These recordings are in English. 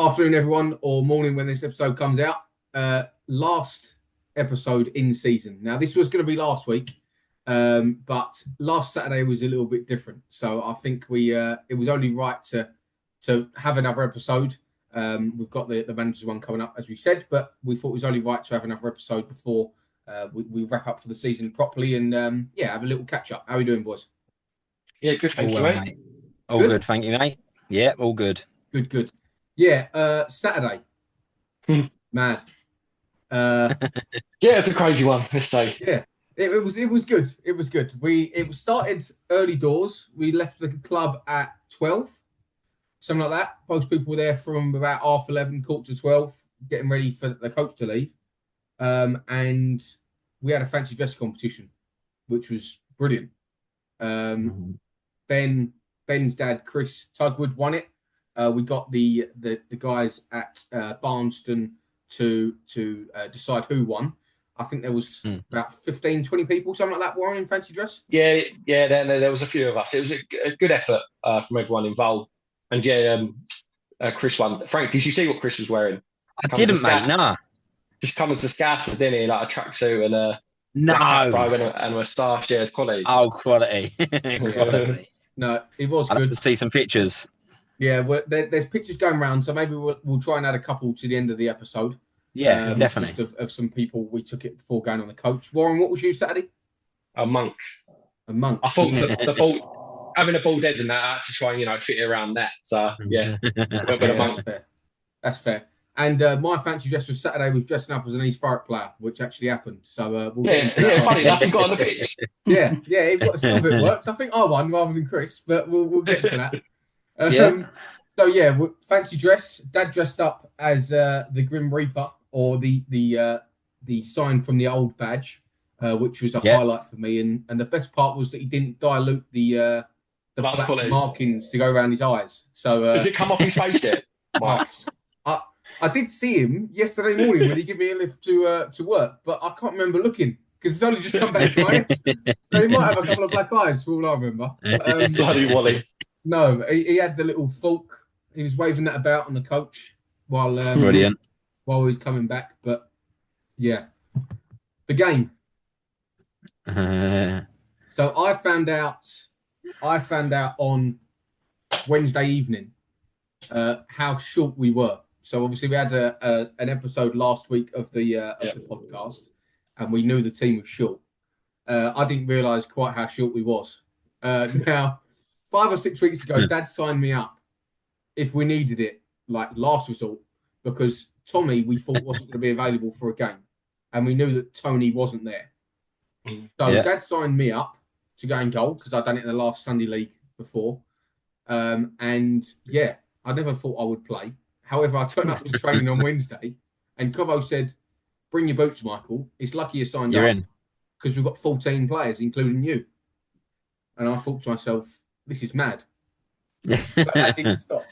Afternoon, everyone, or morning when this episode comes out. Last episode in season. Now, this was going to be last week, but last Saturday was a little bit different. So I think it was only right to have another episode. We've got the manager's one coming up, as we said, but we thought it was only right to have another episode before we wrap up for the season properly and have a little catch up. How are you doing, boys? Yeah, good. Thank you, mate. All good, thank you, mate. Yeah, all good. Good. Yeah, Saturday. Mad. Yeah, it's a crazy one this day. Yeah, it was good. It was good. It started early doors. We left the club at 12, something like that. Most people were there from about 11:30, 11:45, getting ready for the coach to leave. And we had a fancy dress competition, which was brilliant. Ben's dad, Chris Tugwood, won it. We got the guys at Barnston to decide who won. I think there was about 15, 20 people, something like that, wearing in fancy dress. Yeah. There was a few of us. It was a good effort from everyone involved. And Chris won. Frank, did you see what Chris was wearing? I didn't, mate. No. Just come as the scouser, didn't he? Like a tracksuit and a and a moustache. Yeah, it's quality. Oh, quality. Quality. No, it was I'd good. have to see some pictures. Yeah, there's pictures going around, so maybe we'll try and add a couple to the end of the episode. Yeah, definitely. Just of some people we took it before going on the coach. Warren, what was you Saturday? A monk. A monk. I thought the ball, having a bald head and that, I had to try and fit it around that. So yeah, a monk. That's fair. And my fancy dress for Saturday was dressing up as an East Thurrock player, which actually happened. So we'll get into that. Funny enough, he got on the pitch. Yeah, some of it worked. I think I won rather than Chris, but we'll get to that. So yeah, fancy dress. Dad dressed up as the Grim Reaper, or the sign from the old badge, which was a highlight for me. And the best part was that he didn't dilute the black markings to go around his eyes. So does it come off his face yet? I did see him yesterday morning when he gave me a lift to work, but I can't remember looking because it's only just come back to my head. So he might have a couple of black eyes for all I remember. Bloody Wally. No, he had the little fork. He was waving that about on the coach while brilliant. While he was coming back. But yeah, the game. So I found out on Wednesday evening how short we were. So obviously we had an episode last week of the podcast, and we knew the team was short. I didn't realise quite how short we was. Now, 5 or 6 weeks ago, Dad signed me up if we needed it, like last resort, because Tommy we thought wasn't going to be available for a game, and we knew that Tony wasn't there. So Dad signed me up to go and goal because I'd done it in the last Sunday league before, and yeah, I never thought I would play. However, I turned up to training on Wednesday, and Covo said, "Bring your boots, Michael. It's lucky you signed up because we've got 14 players, including you." And I thought to myself, "This is mad." But that didn't stop.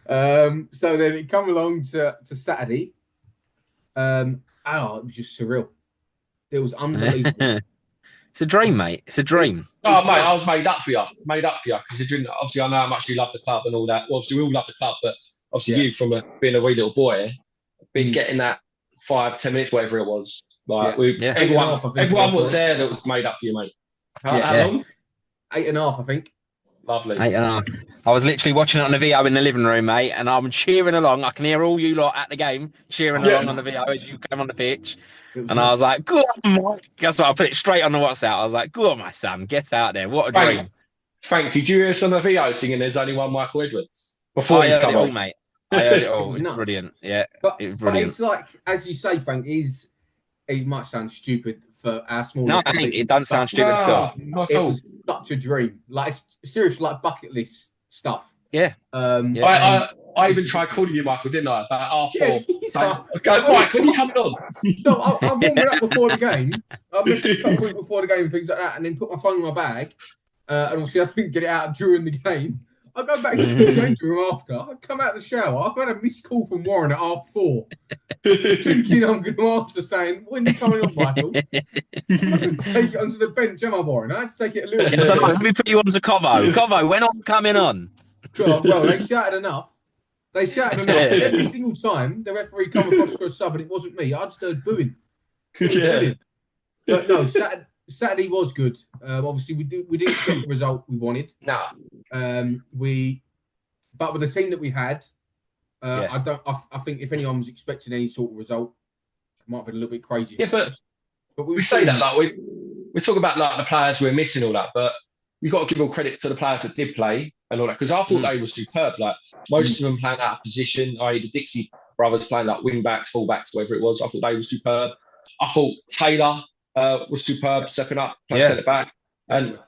So then it come along to Saturday. It was just surreal. It was unbelievable. It's a dream, mate. It's a dream. Oh, mate, I was made up for you. Considering obviously I know how much you love the club and all that. Well, obviously we all love the club, but obviously you from being a wee little boy, been getting that 5-10 minutes, whatever it was. Like everyone was there that was made up for you, mate. How long? 8.5, I think. Lovely. 8.5. I was literally watching it on the VO in the living room, mate, and I'm cheering along. I can hear all you lot at the game cheering along on the VO as you came on the pitch. And I was like, "Go on, Mike." That's why I put it straight on the WhatsApp. I was like, "Go on, my son, get out there. What a dream." Frank, did you hear us on the VO singing "There's Only One Michael Edwards"? Before I heard it all, mate. I heard it all. It was brilliant. Yeah, but brilliant. It's like, as you say, Frank, it might sound stupid for our small. No, I think it doesn't sound stupid at all. It was such a dream. Like, it's seriously like bucket list stuff. Yeah. I even tried calling you, Michael, didn't I? About half 4. So, Mike, when are you coming on? No, I'm warming up before the game. I missed a couple of weeks before the game and things like that, and then put my phone in my bag. And obviously I couldn't get it out during the game. I go back to the changing room after. I come out of the shower. I've had a missed call from Warren at 4:30. Thinking I'm going to answer saying, "When are you coming on, Michael?" I'm going to take it onto the bench, am I, Warren? I had to take it a little bit. Let me put you on to Covo. Covo, when I'm coming on. Well, they shouted enough. They shouted enough. Every single time the referee come across for a sub and it wasn't me, I just heard booing. It was brilliant. But no, Saturday was good. Obviously, we didn't get the result we wanted. No. But with the team that we had, I think if anyone was expecting any sort of result, it might have been a little bit crazy. Yeah, but we say that like we talk about like the players we're missing all that, but you've got to give all credit to the players that did play and all that, because I thought they were superb. Like most of them playing out of position, i.e. the Dixie brothers playing like wing backs, full backs, whatever it was. I thought they were superb. I thought Taylor was superb, stepping up, playing centre back, and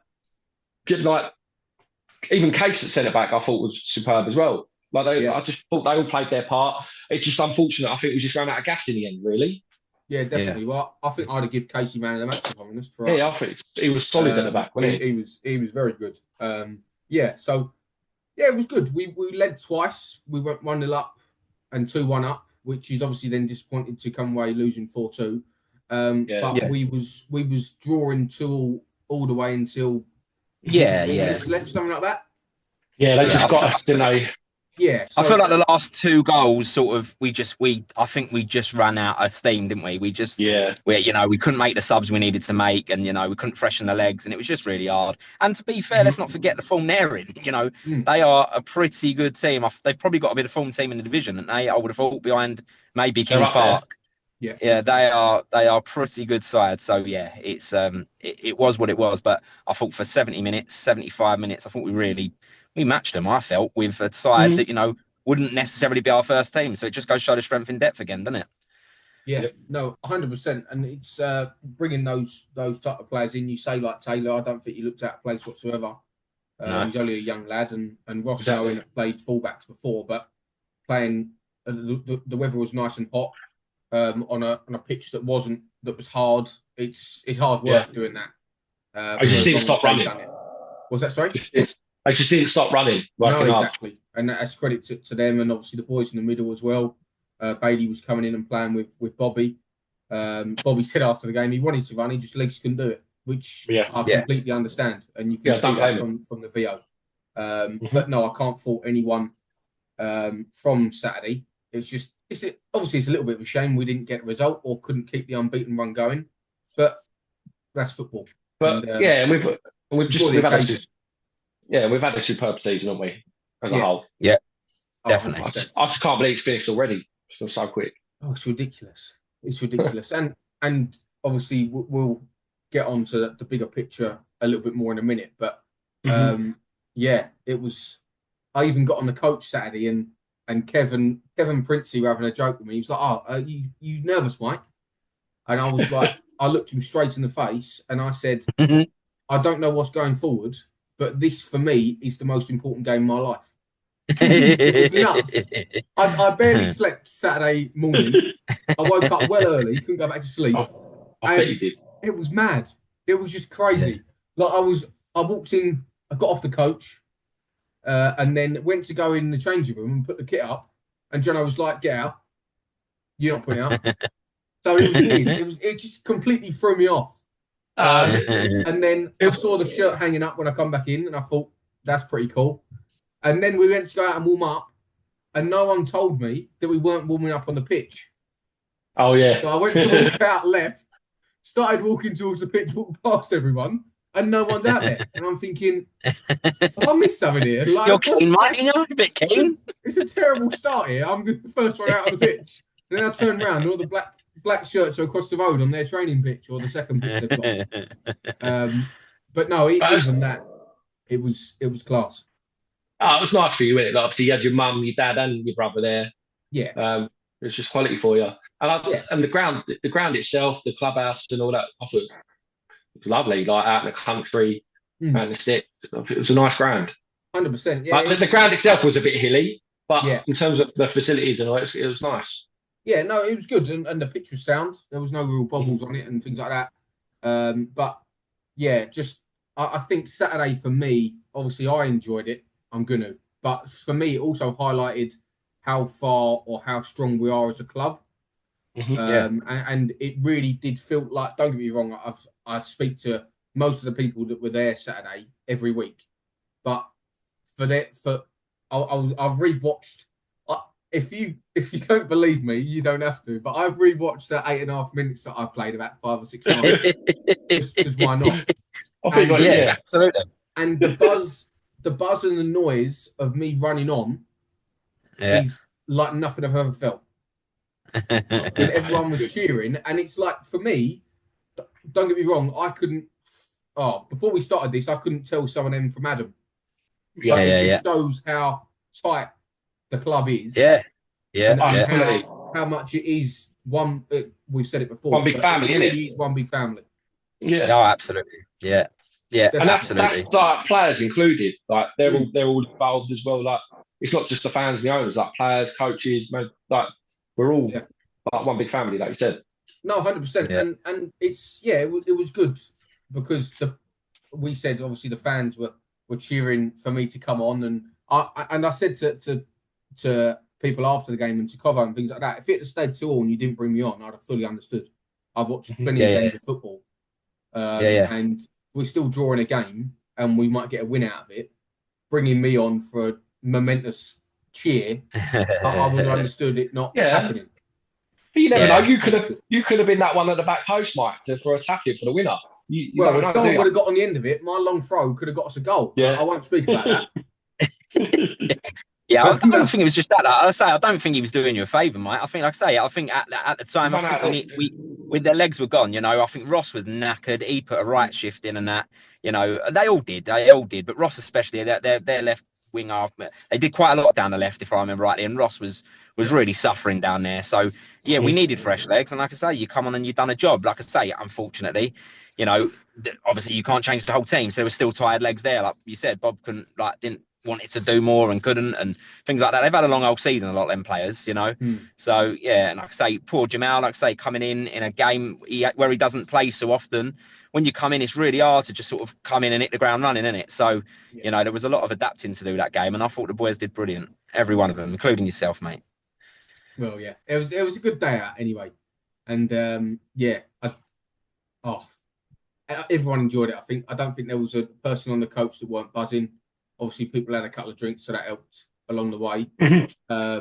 like even Case at centre back, I thought was superb as well. Like I just thought they all played their part. It's just unfortunate. I think we just ran out of gas in the end, really. Yeah, definitely. Well, I think I'd have give Casey man of the match if I'm honest. For us. I think he was solid at the back, wasn't he? He was very good. It was good. We led twice. We went 1-0 up and 2-1 up, which is obviously then disappointed to come away losing 4-2. We was drawing all the way until minutes left, something like that. Yeah, they just got us, didn't they? Yeah, I feel like the last two goals, sort of, I think we just ran out of steam, didn't we? We couldn't make the subs we needed to make, and we couldn't freshen the legs, and it was just really hard. And to be fair, let's not forget the form they're in. They are a pretty good team. They've probably got a bit of form team in the division, and I would have thought behind maybe Kings Park. Yeah, they are pretty good side. So yeah, it's it was what it was. But I thought for 70 minutes, 75 minutes, I thought we matched them, I felt, with a side that, wouldn't necessarily be our first team. So it just goes to show the strength in depth again, doesn't it? Yeah, no, 100%. And it's bringing those type of players in. You say like Taylor, I don't think he looked out of place whatsoever. No. He's only a young lad, and Ross and Owen have played fullbacks before, but playing the weather was nice and hot on a pitch that was hard. It's hard work doing that. I just didn't stop running. Was that sorry? I just didn't stop running. No, exactly. And that's credit to them and obviously the boys in the middle as well. Bailey was coming in and playing with Bobby. Bobby said after the game he wanted to run, he just legs couldn't do it, which I completely understand. And you can see that from the VO. But no, I can't fault anyone from Saturday. It's obviously it's a little bit of a shame we didn't get a result or couldn't keep the unbeaten run going. But that's football. But and we've had a superb season, haven't we, as a whole? Yeah, definitely. I just can't believe it's finished already. It's gone so quick. Oh, it's ridiculous. It's ridiculous. and obviously we'll get on to the bigger picture a little bit more in a minute. But it was. I even got on the coach Saturday and Kevin Princey were having a joke with me. He was like, "Oh, you nervous, Mike?" And I was like, I looked him straight in the face and I said, "I don't know what's going forward, but this for me is the most important game of my life." It was nuts. I barely slept Saturday morning. I woke up well early, couldn't go back to sleep. I bet you did. It was mad. It was just crazy. Like I walked in, I got off the coach, and then went to go in the changing room and put the kit up. And Jono was like, "Get out. You're not putting it up." So it was weird. It just completely threw me off. And then I saw the shirt hanging up when I come back in, and I thought, that's pretty cool. And then we went to go out and warm up, and no one told me that we weren't warming up on the pitch. Oh, yeah. So I went to walk out left, started walking towards the pitch, walked past everyone, and no one's out there. And I'm thinking, I missed something here. Like, you're keen, mate, a bit keen. It's a terrible start here. I'm the first one out of the pitch. And then I turned around, all the black shirts are across the road on their training pitch or the second pitch they've got. But no, even that, it was class. Oh, it was nice for you, wasn't it? Like, obviously, you had your mum, your dad, and your brother there. Yeah. It was just quality for you. And the ground itself, the clubhouse and all that, I thought it was lovely. Like out in the country, around the sticks. It was a nice ground. 100%. Yeah. Like, the ground itself was a bit hilly, but in terms of the facilities and all, it was nice. Yeah, no, it was good, and the pitch was sound. There was no real bobbles on it and things like that. But yeah, just I think Saturday for me, obviously I enjoyed it. I'm gonna, but for me, it also highlighted how far or how strong we are as a club. And it really did feel like. Don't get me wrong, I speak to most of the people that were there Saturday every week, but I've rewatched. if you don't believe me, you don't have to. But I've rewatched that 8.5 minutes that I played about 5 or 6 times. just because why not? Yeah, absolutely. And the buzz and the noise of me running on is like nothing I've ever felt. When everyone was cheering, and it's like, for me, don't get me wrong, I couldn't. Oh, before we started this, I couldn't tell some of them from Adam. But it just shows how tight the club is. And how much it is one. We've said it before. One big family, it really is one big family. Yeah. Oh, absolutely. Yeah. Yeah. And that's like players included. Like they're all involved as well. Like it's not just the fans and the owners. Like players, coaches, man, like we're all like one big family, like you said. No, 100%. And it's it was good because we said obviously the fans were cheering for me to come on, and I said to people after the game and to cover and things like that, if it had stayed 2-2 and you didn't bring me on, I'd have fully understood. I've watched plenty of games of football, and we're still drawing a game and we might get a win out of it. Bringing me on for a momentous cheer, I would have understood it not happening. But you never know. You could have been that one at the back post, Mike, for a tap in for the winner. You well, if someone would have got on the end of it, my long throw could have got us a goal. Yeah. I won't speak about that. Yeah, I don't think it was just that. I don't think he was doing you a favour, mate. I think at the time, with their legs were gone, you know, I think Ross was knackered. He put a right shift in and that, you know, they all did. But Ross especially, their left wing half, they did quite a lot down the left, if I remember rightly, and Ross was really suffering down there. So, yeah, we needed fresh legs. And like I say, you come on and you've done a job. Like I say, unfortunately, you know, obviously you can't change the whole team. So there were still tired legs there. Like you said, Bob didn't wanted to do more and couldn't, and things like that. They've had a long old season, a lot of them players, you know. So yeah, and like I say, poor Jamal, like I say, coming in a game where he doesn't play so often. When you come in, it's really hard to just sort of come in and hit the ground running, isn't it? So you know, there was a lot of adapting to do that game, and I thought the boys did brilliant, every one of them, including yourself, mate. Well, yeah, it was a good day out anyway, and everyone enjoyed it. I don't think there was a person on the coach that weren't buzzing. Obviously, people had a couple of drinks, so that helped along the way.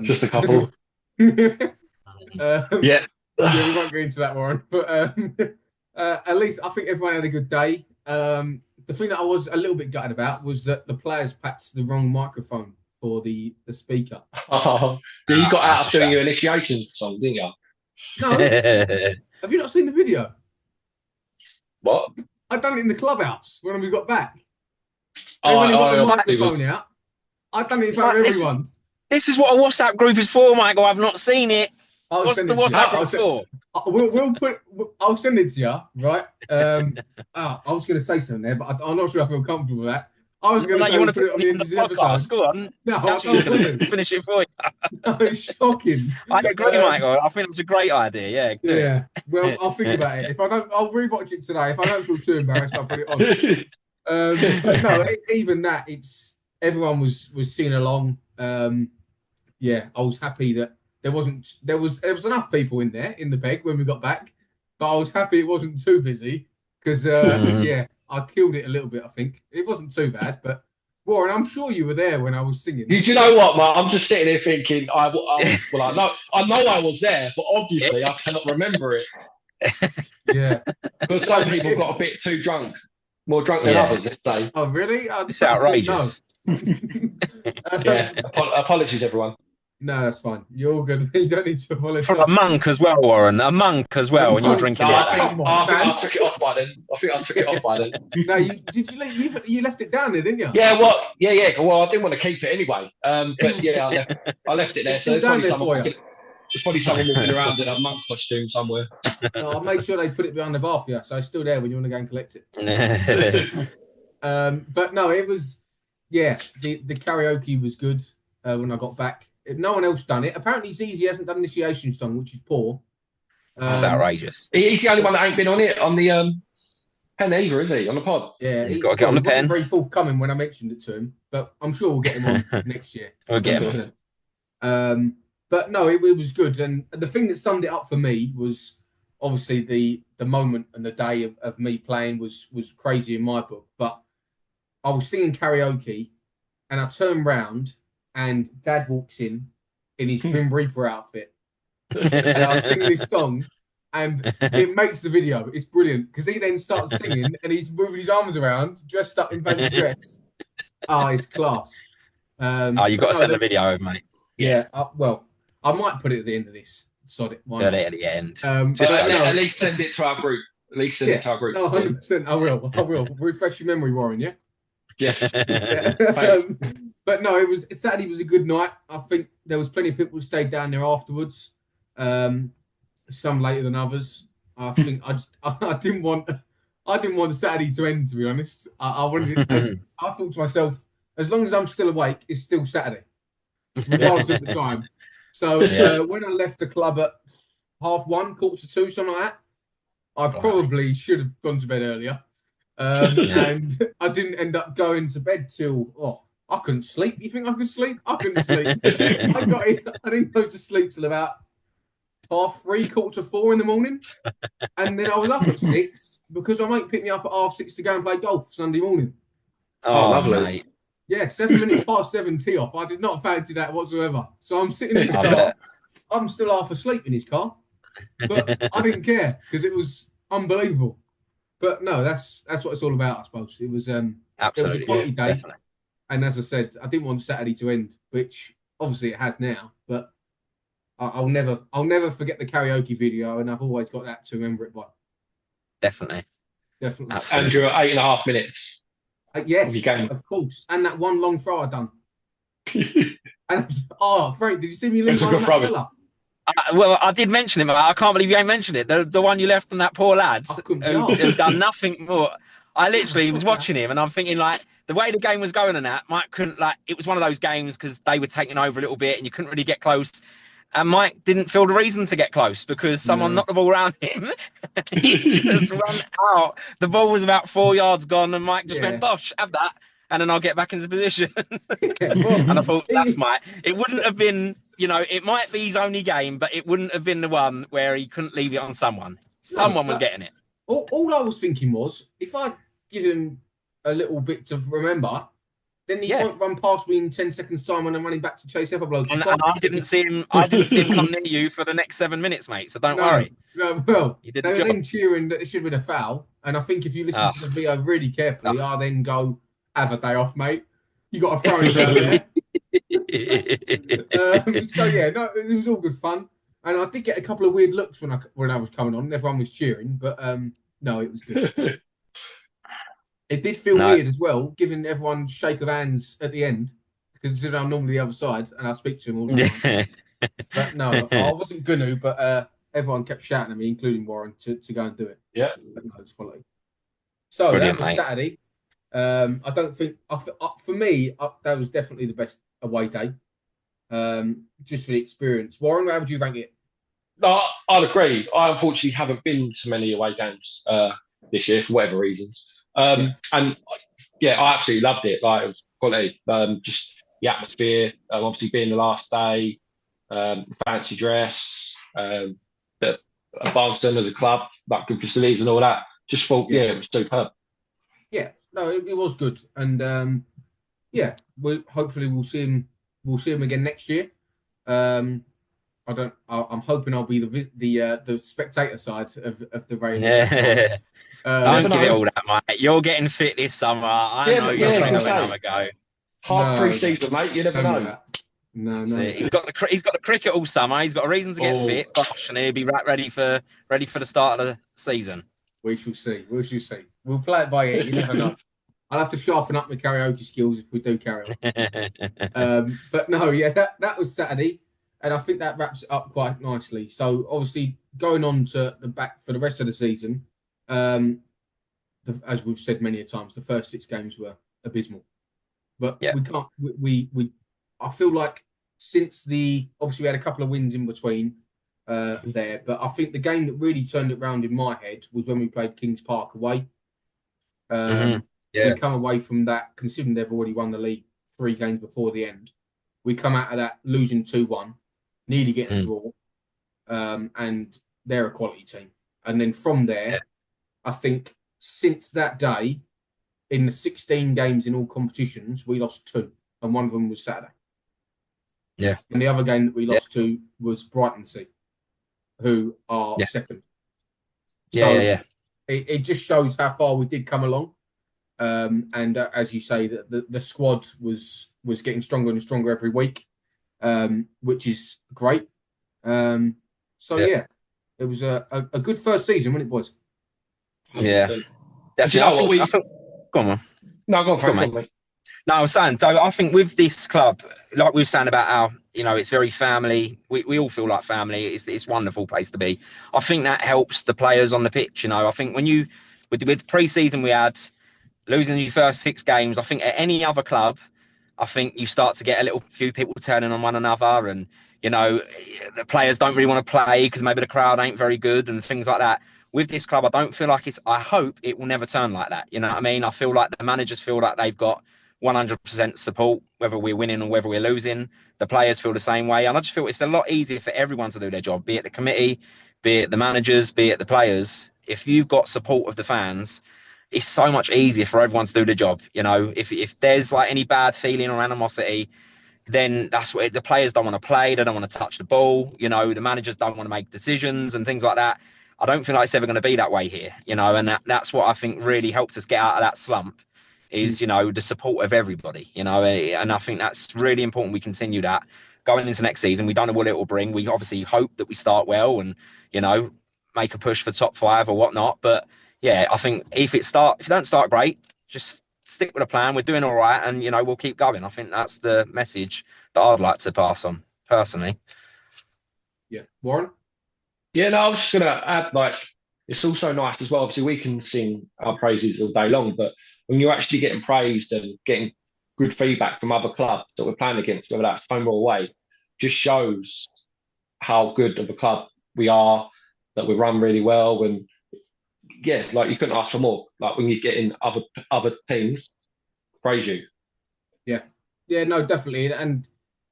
Just a couple. Yeah, we won't go into that, Warren. But at least I think everyone had a good day. The thing that I was a little bit gutted about was that the players packed the wrong microphone for the speaker. Oh, yeah, you got out of doing your initiation song, didn't you? No. Have you not seen the video? What? I've done it in the clubhouse when we got back. When he got the microphone out, I've done it in front of everyone. This is what a WhatsApp group is for, Michael. I've not seen it. What's the WhatsApp group for? I'll send it to you, right? I was going to say something there, but I'm not sure I feel comfortable with that. I was going to say you want to put it on the end of the podcast. Go on. No, I don't want to finish it for you. No, shocking. I agree, Michael. I think it's a great idea. Yeah. Yeah. Well, I'll think about it. If I don't, I'll rewatch it today. If I don't feel too embarrassed, I'll put it on. But no, even that, it's everyone was singing along. I was happy that there was enough people in there in the peg when we got back, but I was happy it wasn't too busy because I killed it a little bit. I think it wasn't too bad, but Warren, I'm sure you were there when I was singing. Do you know what, man? I'm just sitting here thinking, I know I was there, but obviously I cannot remember it. Yeah, because some people got a bit too drunk. More drunk than others, let's say. Oh, really? It's outrageous. Apologies, everyone. No, that's fine. You're all good. You don't need to apologise. From a monk as well, Warren. A monk as well, and you're drinking it. I think I took it off by then. No, you left it down there, didn't you? Yeah, well, Well, I didn't want to keep it anyway. But yeah, I left it there. So there's probably someone walking around in a monk costume somewhere. No, I'll make sure they put it behind the bar for you, so it's still there when you want to go and collect it. But no, it was, the karaoke was good when I got back. No one else done it. Apparently, Zizi hasn't done initiation song, which is poor. That's outrageous. He's the only one that ain't been on it on the pen either, is he? On the pod? Yeah, he's got to get on the pen. Very forthcoming when I mentioned it to him, but I'm sure we'll get him on next year. We'll get him on. But no, it was good. And the thing that summed it up for me was obviously the moment and the day of me playing was crazy in my book. But I was singing karaoke and I turned round and Dad walks in in his Grim Reaper outfit, and I sing this song, and it makes the video. It's brilliant because he then starts singing and he's moving his arms around, dressed up in fancy dress. It's class. You've got to send the video over, mate. Yeah. Well, I might put it at the end of this. Sod it. Put it at the end. Just at least send it to our group. At least send it to our group. No, 100%. I will. Refresh your memory, Warren. Yeah. Yes. But no, Saturday was a good night. I think there was plenty of people who stayed down there afterwards. Some later than others. I think I didn't want Saturday to end. To be honest, I wanted. I thought to myself, as long as I'm still awake, it's still Saturday, regardless of the time. So when I left the club at 1:30, 1:45, something like that, I probably should have gone to bed earlier. And I didn't end up going to bed till I couldn't sleep. You think I could sleep? I couldn't sleep. I didn't go to sleep till about 3:30, 4:45 in the morning, and then I was up at 6 because my mate picked me up at 6:30 to go and play golf Sunday morning. Oh, lovely. Mate. Yeah, 7 minutes past 7 tee off. I did not fancy that whatsoever. So I'm sitting in the car. I'm still half asleep in his car, but I didn't care because it was unbelievable. But no, that's what it's all about, I suppose. It was absolutely, it was a quality day, definitely. And as I said, I didn't want Saturday to end, which obviously it has now. But I'll never forget the karaoke video, and I've always got that to remember it by. Definitely. Absolutely. And you're 8.5 minutes. Yes, of course. And that one long throw I done. And Frank, did you see me leave on that fella? Well, I did mention it, mate. I can't believe you ain't mentioned it. The one you left from that poor lad who done nothing more. I literally was watching him, and I'm thinking, like, the way the game was going and that, Mike couldn't, like, it was one of those games because they were taking over a little bit and you couldn't really get close. And Mike didn't feel the reason to get close because someone knocked the ball around him. He just run out. The ball was about 4 yards gone, and Mike just went, "Bosh, have that," and then I'll get back into position. And I thought, that's Mike. It wouldn't have been, it might be his only game, but it wouldn't have been the one where he couldn't leave it on someone. Someone was getting it. All I was thinking was, if I give him a little bit to remember, then he won't run past me in 10 seconds time when I'm running back to chase up a bloke. And I didn't see him come near you for the next 7 minutes, mate. So don't worry. No, well, they were then cheering that it should have been a foul. And I think if you listen to the video really carefully, I then go, have a day off, mate. You got to throw him down there. It was all good fun. And I did get a couple of weird looks when I was coming on. Everyone was cheering, but no, it was good. It did feel weird as well, giving everyone a shake of hands at the end, because I'm normally the other side and I speak to him all the time. But no, I wasn't going to, but everyone kept shouting at me, including Warren, to go and do it. Yeah. But no, it's quality. So brilliant, that was Saturday. I don't think, for me, that was definitely the best away day, just for the experience. Warren, how would you rank it? No, I'd agree. I unfortunately haven't been to many away games this year for whatever reasons. And I absolutely loved it. Like, it was quality. Just the atmosphere, obviously being the last day, fancy dress, the Barnston as a club, like good facilities and all that. Just thought, it was superb. Yeah, no, it was good, and hopefully we'll see him again next year. I'm hoping I'll be the spectator side of the rain. Yeah. Don't give it all that, mate. You're getting fit this summer. I know you're going to have a go. Hard pre-season, mate. You never know. No. He's got the cricket all summer. He's got a reason to get fit. Gosh, and he'll be ready for the start of the season. We shall see. We'll play it by ear. You never know. I'll have to sharpen up my karaoke skills if we do carry on. But no, that was Saturday, and I think that wraps it up quite nicely. So obviously going on to the back for the rest of the season. As we've said many a times, the first 6 games were abysmal, but we can't. I feel like since obviously we had a couple of wins in between there, but I think the game that really turned it round in my head was when we played Kings Park away. We come away from that, considering they've already won the league 3 games before the end. We come out of that losing 2-1, nearly getting a draw, and they're a quality team. And then from there. I think since that day, in the 16 games in all competitions, we lost 2, and one of them was Saturday. Yeah. And the other game that we lost to was Brighton Sea, who are second. So it just shows how far we did come along. And as you say, the squad was getting stronger and stronger every week, which is great. It was a good first season, wasn't it, boys? Yeah, definitely. I think, go on, man. No, go on, Frank. Go on, mate. No, I was saying, though, I think with this club, like we were saying about how, it's very family. We all feel like family. It's a wonderful place to be. I think that helps the players on the pitch. I think when with pre-season we had, losing your first 6 games, I think at any other club, I think you start to get a few people turning on one another, and the players don't really want to play because maybe the crowd ain't very good and things like that. With this club, I don't feel like I hope it will never turn like that. You know what I mean? I feel like the managers feel like they've got 100% support, whether we're winning or whether we're losing. The players feel the same way, and I just feel it's a lot easier for everyone to do their job, be it the committee, be it the managers, be it the players. If you've got support of the fans, it's so much easier for everyone to do the job. If there's like any bad feeling or animosity, then that's what the players don't want to play. They don't want to touch the ball. The managers don't want to make decisions and things like that. I don't feel like it's ever going to be that way here. And that's what I think really helped us get out of that slump is, the support of everybody, and I think that's really important. We continue that going into next season. We don't know what it will bring. We obviously hope that we start well and, make a push for top 5 or whatnot. But yeah, I think if you don't start great, just stick with a plan. We're doing all right, and we'll keep going. I think that's the message that I'd like to pass on personally. Yeah, Warren. Yeah, no, I was just gonna add, it's also nice as well. Obviously, we can sing our praises all day long, but when you're actually getting praised and getting good feedback from other clubs that we're playing against, whether that's home or away, just shows how good of a club we are, that we run really well, and yeah, you couldn't ask for more. When you get in other teams, praise you. Yeah, no, definitely. And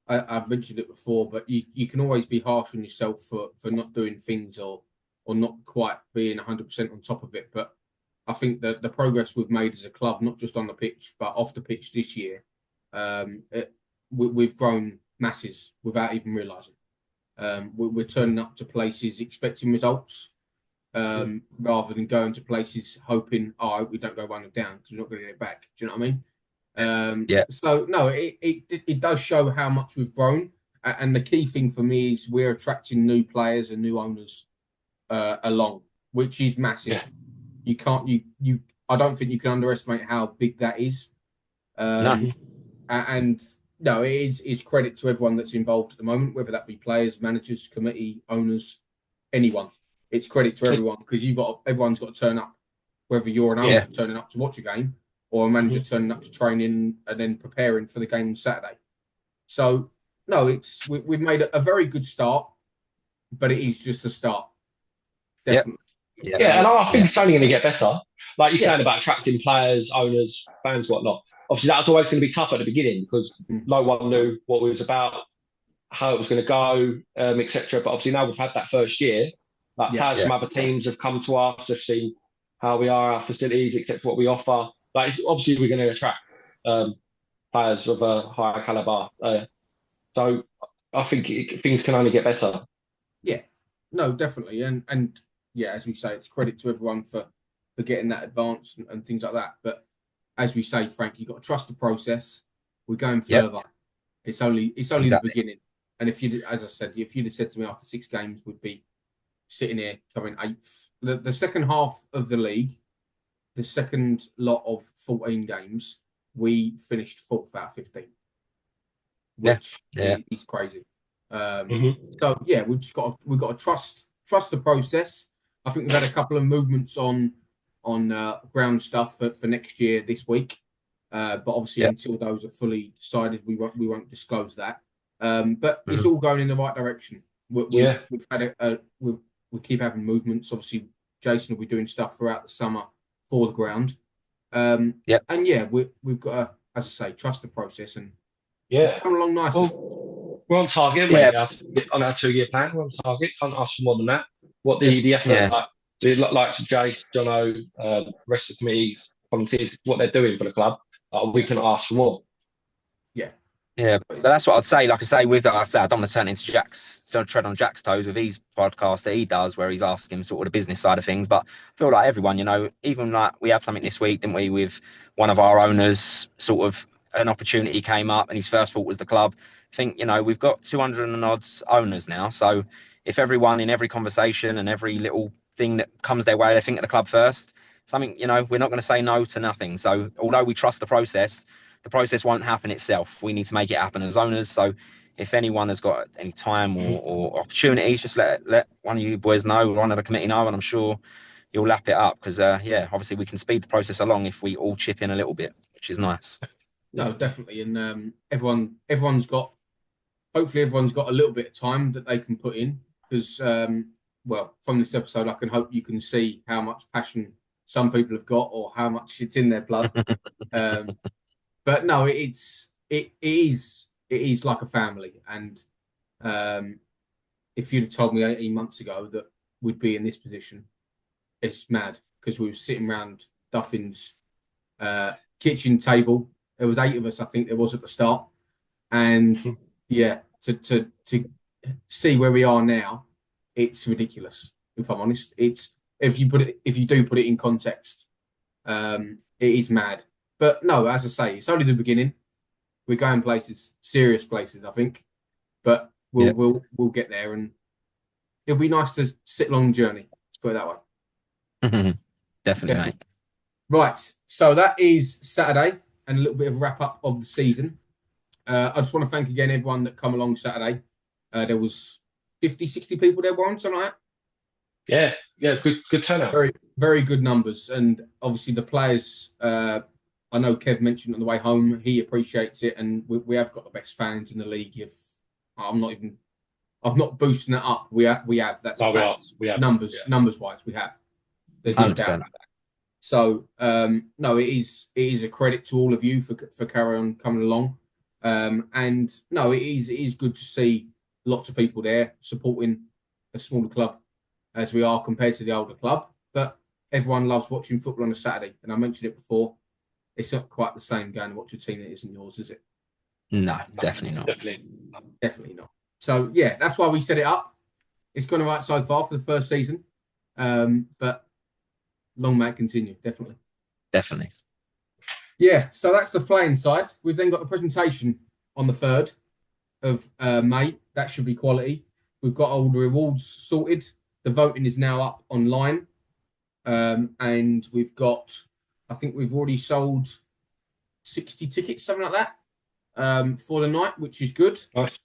I've mentioned it before, but you can always be harsh on yourself for not doing things or not quite being 100% on top of it. But I think that the progress we've made as a club, not just on the pitch, but off the pitch this year, we've grown masses without even realising. We're turning up to places expecting results rather than going to places hoping, we don't go 1 down because we're not going to get it back. Do you know what I mean? So no, it does show how much we've grown, and the key thing for me is we're attracting new players and new owners along, which is massive. You can't I don't think you can underestimate how big that is. And no, it's credit to everyone that's involved at the moment, whether that be players, managers, committee, owners, anyone. It's credit to everyone because everyone's got to turn up, whether you're an owner turning up to watch a game or a manager turning up to training and then preparing for the game on Saturday. So no, we've made a very good start, but it is just a start. Definitely. Yeah, and I think it's only going to get better. Like you're saying about attracting players, owners, fans, whatnot. Obviously, that's always going to be tough at the beginning because no one knew what it was about, how it was going to go, etc. But obviously now we've had that first year. Players from other teams have come to us, have seen how we are, our facilities, etc. What we offer. Obviously we're going to attract players of a higher caliber. So I think things can only get better. Yeah, no, definitely, and yeah, as we say, it's credit to everyone for getting that advance and things like that. But as we say, Frank, you've got to trust the process. We're going further. It's only the beginning. And if you'd have said to me after 6 games, we'd be sitting here coming 8th. The second half of the league, the second lot of 14 games, we finished 4th out of 15, which is crazy. So yeah, we've got to trust the process. I think we've had a couple of movements on ground stuff for next year this week, but obviously until those are fully decided, we won't disclose that. But it's all going in the right direction. We've had we keep having movements. Obviously, Jason will be doing stuff throughout the summer for the ground. And we've got to, as I say, trust the process, and it's coming along nicely. Well, we're on target. On our 2-year plan, we're on target. Can't ask for more than that. What the effort, the likes of Jace, Jono, rest of the committees, volunteers, what they're doing for the club, we can ask for more. Yeah, but that's what I'd say. Like I say, with I said, I don't want to turn into don't tread on Jack's toes with his podcast that he does, where he's asking sort of the business side of things. But I feel like everyone, even like we had something this week, didn't we, with one of our owners, sort of an opportunity came up, and his first thought was the club. I think we've got 200 and odds owners now, so if everyone in every conversation and every little thing that comes their way, they think of the club first. Something, we're not going to say no to nothing. So although we trust the process won't happen itself. We need to make it happen as owners. So if anyone has got any time or opportunities, just let one of you boys know, one of the committee know, and I'm sure you'll lap it up because, obviously we can speed the process along if we all chip in a little bit, which is nice. No, definitely. And everyone's got a little bit of time that they can put in because, from this episode, I can hope you can see how much passion some people have got or how much it's in their blood. But no, it is like a family. And if you'd have told me 18 months ago that we'd be in this position, it's mad because we were sitting around Duffin's kitchen table. There was 8 of us, I think there was at the start. And yeah, to see where we are now, it's ridiculous, if I'm honest. It's if you do put it in context, it is mad. But no, as I say, it's only the beginning. We're going places, serious places, I think. But we'll get there, and it'll be nice to sit along the journey. Let's put it that way. Definitely. Right. So that is Saturday, and a little bit of wrap up of the season. I just want to thank again everyone that come along Saturday. There was 50, 60 people there, Warren, something like that. Yeah, good turnout. Very, very good numbers, and obviously the players. I know Kev mentioned on the way home, he appreciates it, and we have got the best fans in the league. I'm not boosting it up. We have. That's a fact. We have numbers wise, we have. There's no 100%. Doubt about that. So no, it is a credit to all of you for carrying on coming along, and no, it is good to see lots of people there supporting a smaller club as we are compared to the older club. But everyone loves watching football on a Saturday, and I mentioned it before. It's not quite the same going to watch a team that isn't yours, is it? No, definitely not. Definitely not. So, yeah, that's why we set it up. It's gone all right so far for the first season. But long may it continue, definitely. Definitely. Yeah, so that's the flaying side. We've then got the presentation on the 3rd of May. That should be quality. We've got all the rewards sorted. The voting is now up online. And we've got... I think we've already sold 60 tickets, something like that, for the night, which is good. Nice.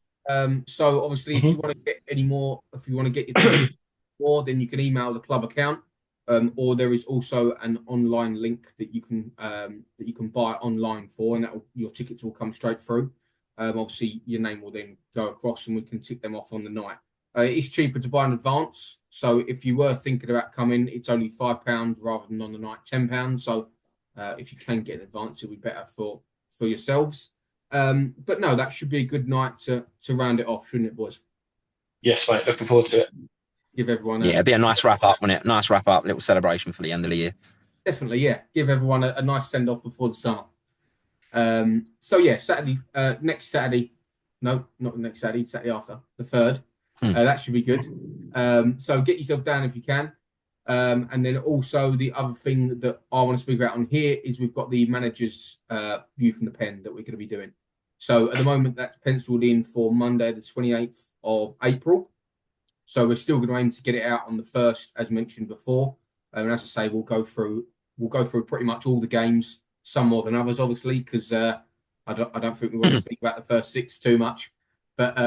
So obviously, if you want to get any more, if you want to get your tickets more, then you can email the club account, or there is also an online link that you can buy online for, and your tickets will come straight through. Obviously, your name will then go across, and we can tick them off on the night. It's cheaper to buy in advance, so if you were thinking about coming, it's only £5 rather than on the night £10. So if you can get in advance, it'll be better for yourselves. But no, that should be a good night to round it off, shouldn't it, boys? Yes, mate. Looking forward to it. Give everyone it'd be a nice wrap up, wouldn't it? Nice wrap up, little celebration for the end of the year. Definitely, yeah. Give everyone a nice send off before the summer. So yeah, Saturday, next Saturday. No, not next Saturday. Saturday after the 3rd. That should be good. So get yourself down if you can. And then also the other thing that I want to speak about on here is we've got the manager's view from the pen that we're going to be doing. So at the moment that's penciled in for Monday, the 28th of April. So we're still going to aim to get it out on the 1st, as mentioned before. And as I say, we'll go through pretty much all the games, some more than others, obviously, because I don't think we want to speak about the first 6 too much. But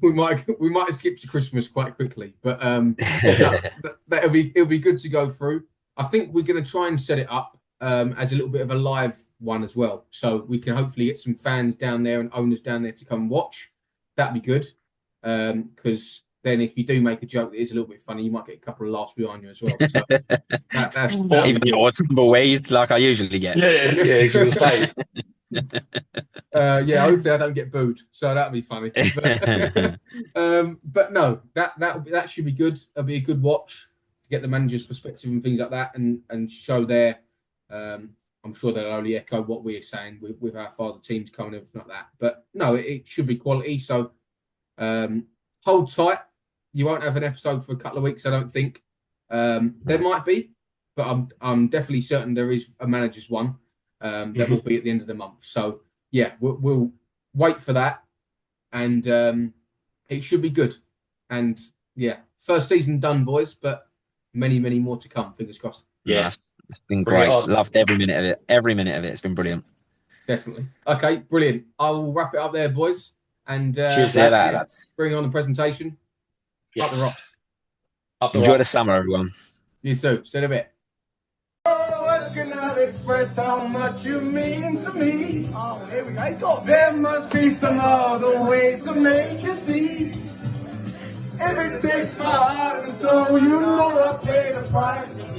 we might have skipped to Christmas quite quickly. But it'll be good to go through. I think we're going to try and set it up as a little bit of a live one as well, so we can hopefully get some fans down there and owners down there to come and watch. That'd be good, because then if you do make a joke that is a little bit funny, you might get a couple of laughs behind you as well. So that's even your tumbleweed like I usually get. Yeah, it's going to say. Hopefully I don't get booed, so that'll be funny. But no, that should be good. It'll be a good watch to get the manager's perspective and things like that, and show their I'm sure they'll only echo what we're saying with how far the team's coming and everything like that. But no, it should be quality. So hold tight. You won't have an episode for a couple of weeks, I don't think. There might be, but I'm definitely certain there is a manager's one that will be at the end of the month. So yeah, we'll wait for that, and it should be good. And yeah, first season done, boys, but many more to come. Fingers crossed. Yeah, it's been great. Loved every minute of it. Every minute of it. It's been brilliant. Definitely. Okay, brilliant. I will wrap it up there, boys, and bring on the presentation. Yes. Up the rocks. Enjoy the summer, everyone. You too. See you in a bit. Words cannot express how much you mean to me. Oh, here we go. There must be some other ways to make you see. If it takes my heart and soul, you know I pay the price.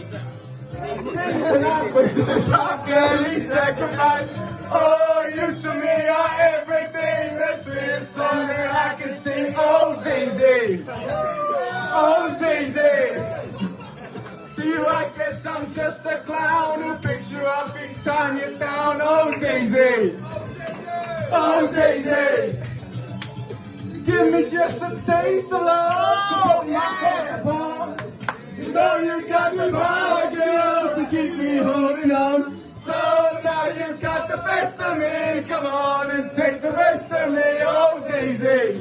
When I face this, I gladly sacrifice. Oh, you to me are everything. This is song that I can sing. Oh, Zay. Oh, Zay. To you, I guess I'm just a clown who picks you up and sign you down. Oh, Zay. Oh, Zay. Give me just a taste of love. Yeah. You know you got the power, girl, to keep me holding on. So now you've got the best of me. Come on and take the rest of me. Oh, Zay.